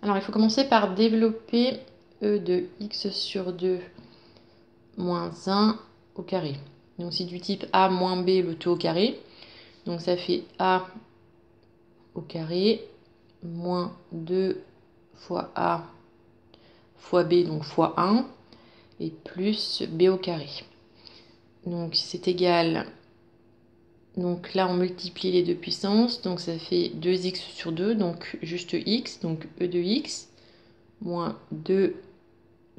Alors, il faut commencer par développer e de x sur 2 moins 1 au carré. Donc, c'est du type a moins b, le tout au carré. Donc, ça fait a au carré moins 2 fois a fois b, donc fois 1, et plus b au carré. Donc, c'est égal. Donc là, on multiplie les deux puissances. Donc, ça fait 2x sur 2, donc juste x. Donc, e de x moins 2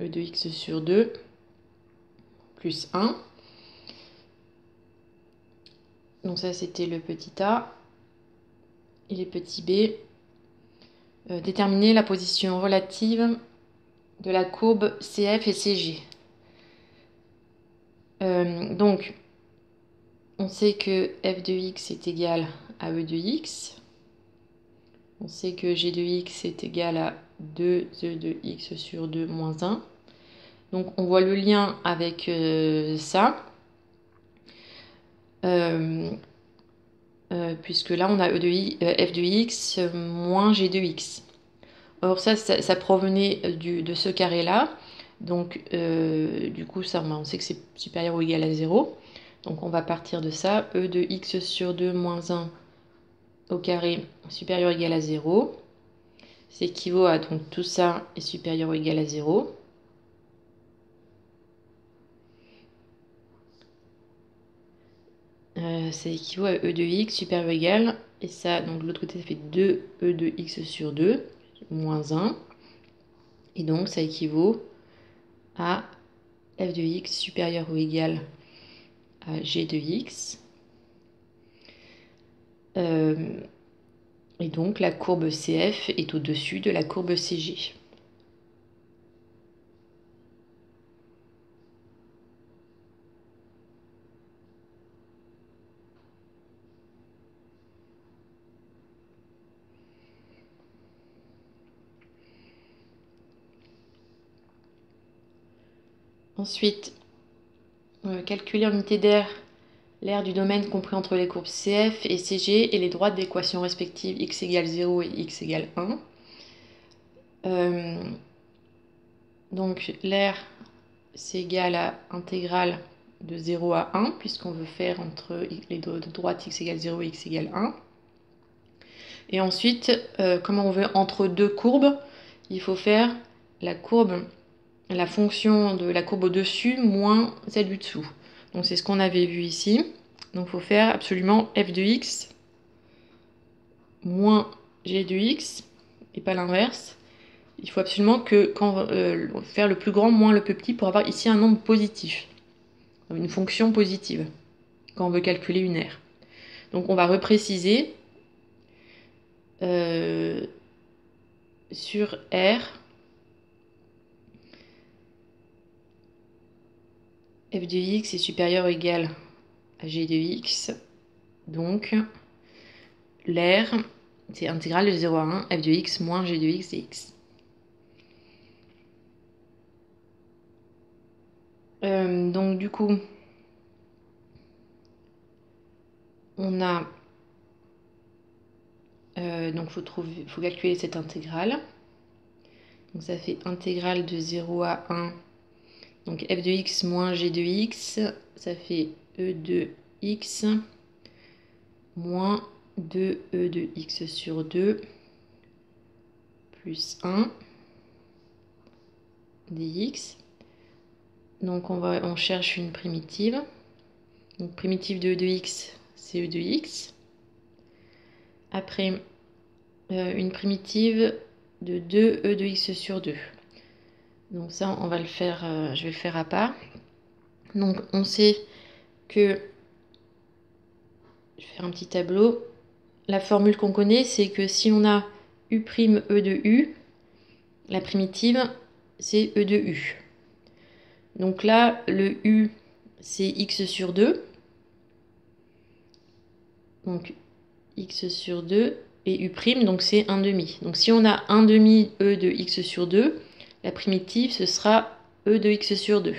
e de x sur 2 plus 1. Donc ça, c'était le petit a. Et les petits b. Déterminer la position relative de la courbe CF et CG. Donc, on sait que f de x est égal à e de x. On sait que g de x est égal à 2e de x sur 2 moins 1. Donc, on voit le lien avec ça. Puisque là, on a f de x moins g de x. Or, ça provenait de ce carré-là. Donc, du coup, ça, on sait que c'est supérieur ou égal à 0. Donc, on va partir de ça. E de x sur 2 moins 1 au carré supérieur ou égal à 0. C'est équivaut à, donc, tout ça est supérieur ou égal à 0. Ça équivaut à e de x supérieur ou égal. Et ça, donc, de l'autre côté, ça fait 2e de x sur 2 moins 1. Et donc, ça équivaut à f de x supérieur ou égal à g de x. Et donc, la courbe CF est au-dessus de la courbe CG. Ensuite, calculer en unité d'aire l'aire du domaine compris entre les courbes CF et CG et les droites d'équation respectives x égale 0 et x égale 1. Donc, l'aire, c'est égal à intégrale de 0 à 1, puisqu'on veut faire entre les deux droites x égale 0 et x égale 1. Et ensuite, comme on veut entre deux courbes, il faut faire la fonction de la courbe au-dessus moins celle du dessous. Donc c'est ce qu'on avait vu ici. Donc il faut faire absolument f de x moins g de x et pas l'inverse. Il faut absolument faire le plus grand moins le plus petit pour avoir ici un nombre positif, une fonction positive, quand on veut calculer une aire. Donc on va repréciser sur R, f de x est supérieur ou égal à g de x. Donc, l'aire, c'est intégrale de 0 à 1, f de x moins g de x dx. Donc, du coup, on a... donc, il faut calculer cette intégrale. Donc, ça fait intégrale de 0 à 1. Donc, f de x moins g de x, ça fait e de x moins 2e de x sur 2 plus 1 dx. Donc, on cherche une primitive. Donc, primitive de e de x, c'est e de x. Après, une primitive de 2e de x sur 2. Donc ça, on va le faire, je vais le faire à part. Donc, on sait que... Je vais faire un petit tableau. La formule qu'on connaît, c'est que si on a u' e de u, la primitive, c'est e de u. Donc là, le u, c'est x sur 2. Donc, x sur 2 et u', donc c'est 1 demi. Donc si on a 1 demi e de x sur 2, la primitive, ce sera e de x sur 2.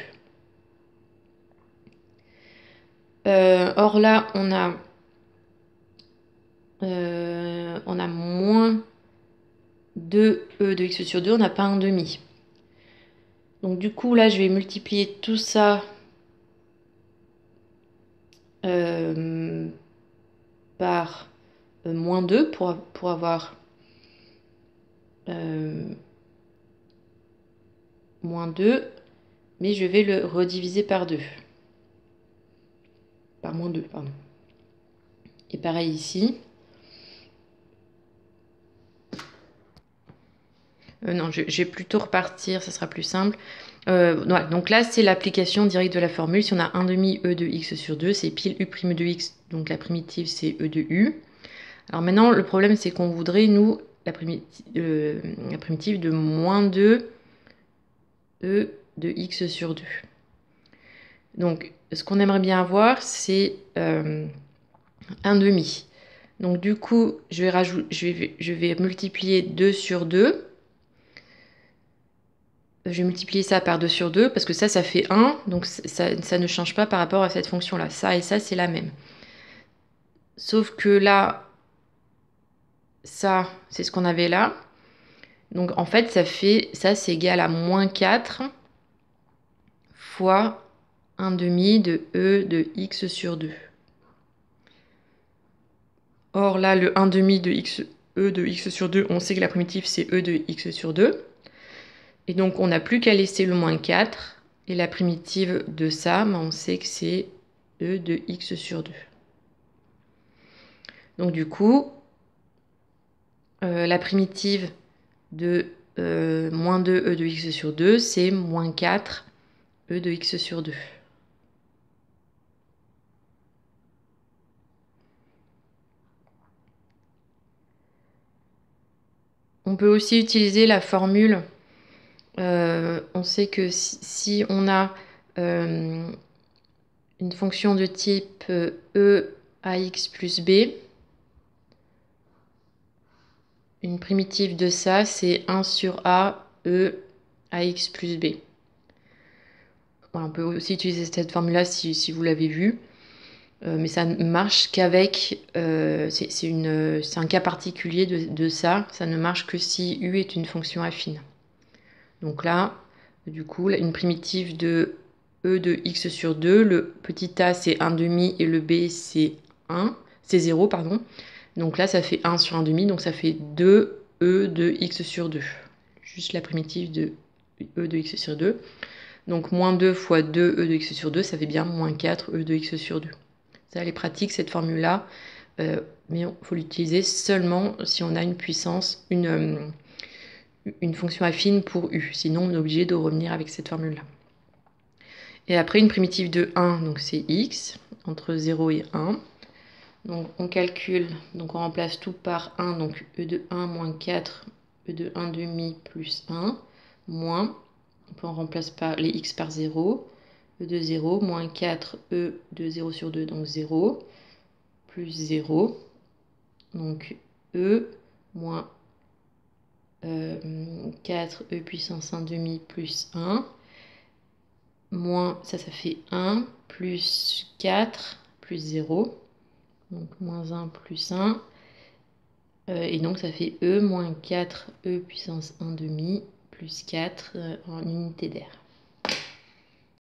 Or là, on a moins 2e de x sur 2, on n'a pas un demi. Donc du coup, là, je vais multiplier tout ça par moins 2 pour avoir moins 2, mais je vais le rediviser par 2. Par moins 2, pardon. Et pareil ici. Non, je vais plutôt repartir, ça sera plus simple. Ouais, donc là, c'est l'application directe de la formule. Si on a 1 demi e de x sur 2, c'est pile u' de x, donc la primitive, c'est e de u. Alors maintenant, le problème, c'est qu'on voudrait, nous, la primitive de moins 2 e de x sur 2. Donc, ce qu'on aimerait bien avoir, c'est 1 demi. Donc du coup, je vais multiplier 2 sur 2. Je vais multiplier ça par 2 sur 2 parce que ça fait 1. Donc ça ne change pas par rapport à cette fonction-là. Ça et ça, c'est la même. Sauf que là, ça, c'est ce qu'on avait là. Donc en fait, ça c'est égal à moins 4 fois 1 demi de e de x sur 2. Or là, le 1 demi de e de x sur 2, on sait que la primitive, c'est e de x sur 2. Et donc, on n'a plus qu'à laisser le moins 4. Et la primitive de ça, on sait que c'est e de x sur 2. Donc, du coup, la primitive de moins 2 e de x sur 2, c'est moins 4 e de x sur 2. On peut aussi utiliser la formule. On sait que si on a une fonction de type e ax plus b, une primitive de ça, c'est 1 sur a e ax plus b. Voilà, on peut aussi utiliser cette formule-là si vous l'avez vue. Mais ça ne marche qu'avec... c'est un cas particulier de ça. Ça ne marche que si u est une fonction affine. Donc là, du coup, une primitive de e de x sur 2. Le petit a, c'est 1 demi et le b, c'est 1. C'est 0, pardon. Donc là, ça fait 1 sur 1 demi. Donc ça fait 2 e de x sur 2. Juste la primitive de e de x sur 2. Donc moins 2 fois 2 e de x sur 2, ça fait bien moins 4 e de x sur 2. Ça, elle est pratique, cette formule-là. Mais il faut l'utiliser seulement si on a une puissance, une fonction affine pour u. Sinon, on est obligé de revenir avec cette formule-là. Et après, une primitive de 1, donc c'est x, entre 0 et 1. Donc on calcule, donc on remplace tout par 1, donc e de 1 moins 4, e de 1 demi plus 1, moins, on remplace par les x par 0, e de 0, moins 4, e de 0 sur 2, donc 0, plus 0, donc e moins 4e puissance 1 demi plus 1, moins, ça fait 1, plus 4, plus 0, donc moins 1 plus 1, et donc ça fait e moins 4e puissance 1 demi plus 4 en unité d'air.